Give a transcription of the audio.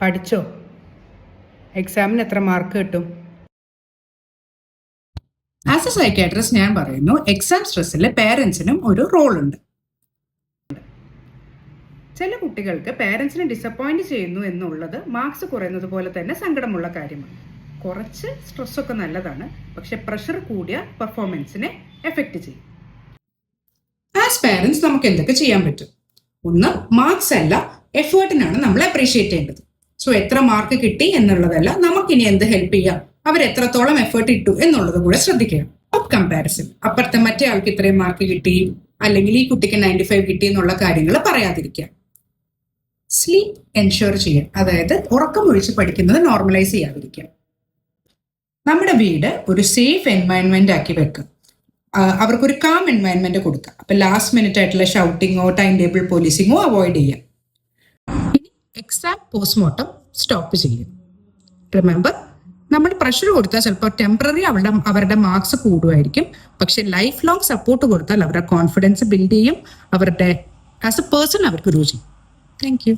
പഠിച്ചോ? എക്സാമിന് എത്ര മാർക്ക് കിട്ടും? ആസ് എ സൈക്കാട്രിസ്റ്റ് ഞാൻ പറയുന്നു, എക്സാം സ്ട്രെസ്സിൽ പേരൻസിനും ഒരു റോൾ ഉണ്ട്. ചില കുട്ടികൾക്ക് പേരൻസിനെ ഡിസപ്പോയിന്റ് ചെയ്യുന്നു എന്നുള്ളത് മാർക്സ് കുറയുന്നത് പോലെ തന്നെ സങ്കടമുള്ള കാര്യമാണ്. കുറച്ച് സ്ട്രെസ്സൊക്കെ നല്ലതാണ്, പക്ഷെ പ്രഷർ കൂടിയ പെർഫോമൻസിനെ എഫക്റ്റ് ചെയ്യും. ആസ് പേരൻസ് നമുക്ക് എന്തൊക്കെ ചെയ്യാൻ പറ്റും? ഒന്ന്, മാർക്സ് അല്ല എഫേർട്ടിനാണ് നമ്മൾ അപ്രീഷിയേറ്റ് ചെയ്യേണ്ടത്. സോ എത്ര മാർക്ക് കിട്ടി എന്നുള്ളതല്ല, നമുക്കിനി എന്ത് ഹെൽപ്പ് ചെയ്യാം, അവർ എത്രത്തോളം എഫേർട്ട് ഇട്ടു എന്നുള്ളത് കൂടെ ശ്രദ്ധിക്കുക. കമ്പാരിസൺ, അപ്പുറത്തെ മറ്റേ ആൾക്ക് ഇത്രയും മാർക്ക് കിട്ടി അല്ലെങ്കിൽ ഈ കുട്ടിക്ക് 95 കിട്ടി എന്നുള്ള കാര്യങ്ങൾ പറയാതിരിക്കുക. സ്ലീപ്പ് എൻഷുർ ചെയ്യുക, അതായത് ഉറക്കമൊഴിച്ച് പഠിക്കുന്നത് നോർമലൈസ് ചെയ്യാതിരിക്കുക. നമ്മുടെ വീട് ഒരു സേഫ് എൻവയൺമെന്റ് ആക്കി വെക്കുക. അവർക്കൊരു കാം എൻവയൺമെന്റ് കൊടുക്കുക. അപ്പൊ ലാസ്റ്റ് മിനിറ്റ് ആയിട്ടുള്ള ഷൗട്ടിങ്ങോ ടൈം ടേബിൾ പോലീസിങ്ങോ അവോയ്ഡ് ചെയ്യാം. ഇനി എക്സാം പോസ്റ്റ്മോർട്ടം സ്റ്റോപ്പ് ചെയ്യും. റിമെമ്പർ, നമ്മൾ പ്രഷർ കൊടുത്താൽ ചിലപ്പോൾ ടെമ്പററി അവരുടെ മാർക്സ് കൂടുമായിരിക്കും, പക്ഷെ ലൈഫ് ലോങ് സപ്പോർട്ട് കൊടുത്താൽ അവരുടെ കോൺഫിഡൻസ് ബിൽഡ് ചെയ്യും, അവരുടെ ആസ് എ പേഴ്സൺ അവർക്ക് രുചി. Thank you.